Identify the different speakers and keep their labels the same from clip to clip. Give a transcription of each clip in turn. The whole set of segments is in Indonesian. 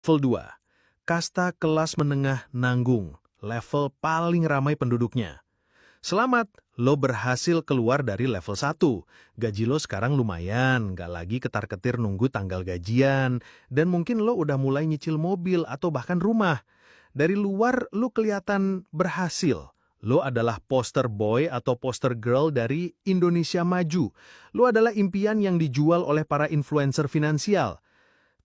Speaker 1: Level 2, kasta kelas menengah nanggung, level paling ramai penduduknya. Selamat, lo berhasil keluar dari level 1. Gaji lo sekarang lumayan, nggak lagi ketar-ketir nunggu tanggal gajian, dan mungkin lo udah mulai nyicil mobil atau bahkan rumah. Dari luar lo kelihatan berhasil. Lo adalah poster boy atau poster girl dari Indonesia Maju. Lo adalah impian yang dijual oleh para influencer finansial.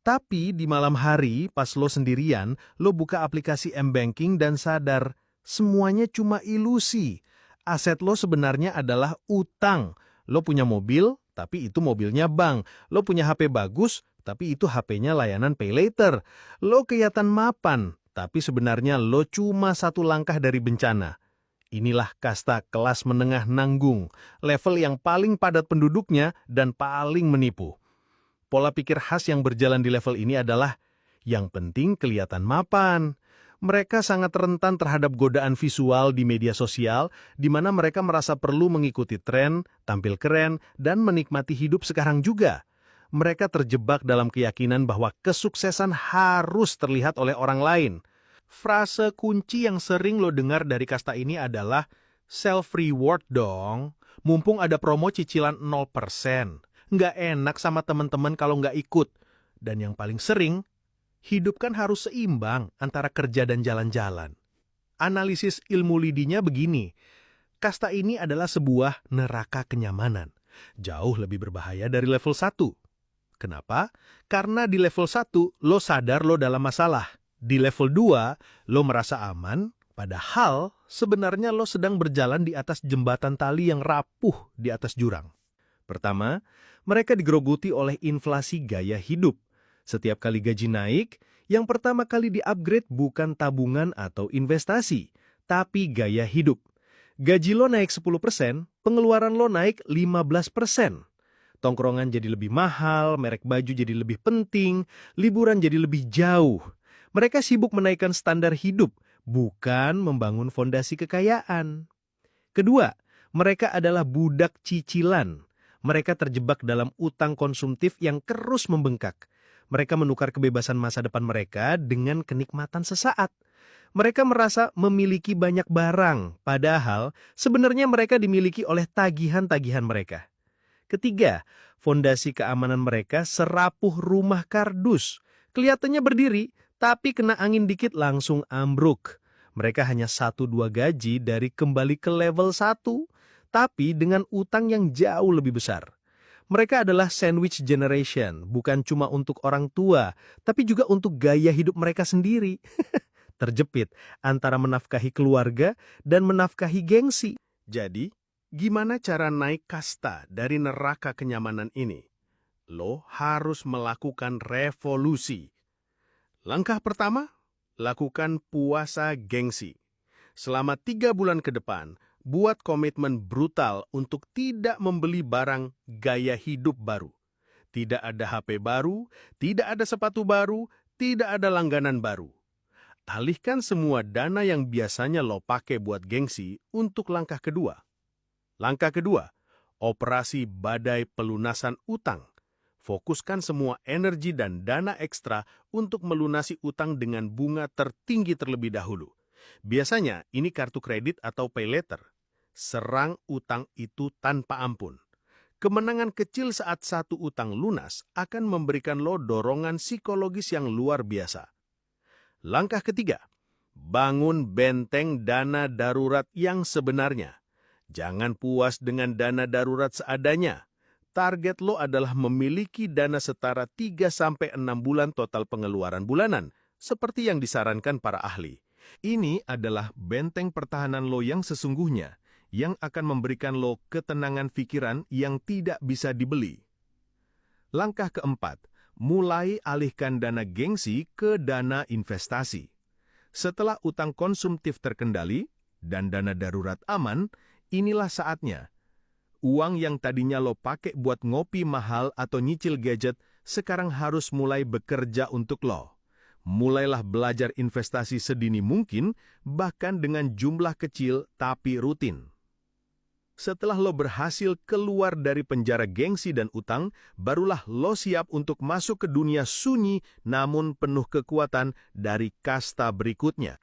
Speaker 1: Tapi di malam hari, pas lo sendirian, lo buka aplikasi M-Banking dan sadar, semuanya cuma ilusi. Aset lo sebenarnya adalah utang. Lo punya mobil, tapi itu mobilnya bank. Lo punya HP bagus, tapi itu HP-nya layanan pay later. Lo kelihatan mapan, tapi sebenarnya lo cuma satu langkah dari bencana. Inilah kasta kelas menengah nanggung, level yang paling padat penduduknya dan paling menipu. Pola pikir khas yang berjalan di level ini adalah yang penting kelihatan mapan. Mereka sangat rentan terhadap godaan visual di media sosial, di mana mereka merasa perlu mengikuti tren, tampil keren, dan menikmati hidup sekarang juga. Mereka terjebak dalam keyakinan bahwa kesuksesan harus terlihat oleh orang lain. Frase kunci yang sering lo dengar dari kasta ini adalah, self-reward dong, mumpung ada promo cicilan 0%. Nggak enak sama teman-teman kalau nggak ikut. Dan yang paling sering, hidup kan harus seimbang antara kerja dan jalan-jalan. Analisis ilmu lidinya begini, kasta ini adalah sebuah neraka kenyamanan. Jauh lebih berbahaya dari level 1. Kenapa? Karena di level 1, lo sadar lo dalam masalah. Di level 2, lo merasa aman, padahal sebenarnya lo sedang berjalan di atas jembatan tali yang rapuh di atas jurang. Pertama, mereka digerogoti oleh inflasi gaya hidup. Setiap kali gaji naik, yang pertama kali di-upgrade bukan tabungan atau investasi, tapi gaya hidup. Gaji lo naik 10%, pengeluaran lo naik 15%. Tongkrongan jadi lebih mahal, merek baju jadi lebih penting, liburan jadi lebih jauh. Mereka sibuk menaikkan standar hidup, bukan membangun fondasi kekayaan. Kedua, mereka adalah budak cicilan. Mereka terjebak dalam utang konsumtif yang terus membengkak. Mereka menukar kebebasan masa depan mereka dengan kenikmatan sesaat. Mereka merasa memiliki banyak barang, padahal sebenarnya mereka dimiliki oleh tagihan-tagihan mereka. Ketiga, fondasi keamanan mereka serapuh rumah kardus. Kelihatannya berdiri, tapi kena angin dikit langsung ambruk. Mereka hanya 1-2 gaji dari kembali ke level 1, tapi dengan utang yang jauh lebih besar. Mereka adalah sandwich generation, bukan cuma untuk orang tua, tapi juga untuk gaya hidup mereka sendiri. Terjepit antara menafkahi keluarga dan menafkahi gengsi. Jadi, gimana cara naik kasta dari neraka kenyamanan ini? Lo harus melakukan revolusi. Langkah pertama, lakukan puasa gengsi. Selama 3 bulan ke depan, buat komitmen brutal untuk tidak membeli barang gaya hidup baru. Tidak ada HP baru, tidak ada sepatu baru, tidak ada langganan baru. Alihkan semua dana yang biasanya lo pakai buat gengsi untuk langkah kedua. Langkah kedua, operasi badai pelunasan utang. Fokuskan semua energi dan dana ekstra untuk melunasi utang dengan bunga tertinggi terlebih dahulu. Biasanya ini kartu kredit atau pay later. Serang utang itu tanpa ampun. Kemenangan kecil saat satu utang lunas akan memberikan lo dorongan psikologis yang luar biasa. Langkah ketiga, bangun benteng dana darurat yang sebenarnya. Jangan puas dengan dana darurat seadanya. Target lo adalah memiliki dana setara 3-6 bulan total pengeluaran bulanan, seperti yang disarankan para ahli. Ini adalah benteng pertahanan lo yang sesungguhnya, yang akan memberikan lo ketenangan pikiran yang tidak bisa dibeli. Langkah keempat, mulai alihkan dana gengsi ke dana investasi. Setelah utang konsumtif terkendali dan dana darurat aman, inilah saatnya. Uang yang tadinya lo pakai buat ngopi mahal atau nyicil gadget, sekarang harus mulai bekerja untuk lo. Mulailah belajar investasi sedini mungkin, bahkan dengan jumlah kecil tapi rutin.
Speaker 2: Setelah lo berhasil keluar dari penjara gengsi dan utang, barulah lo siap untuk masuk ke dunia sunyi namun penuh kekuatan dari kasta berikutnya.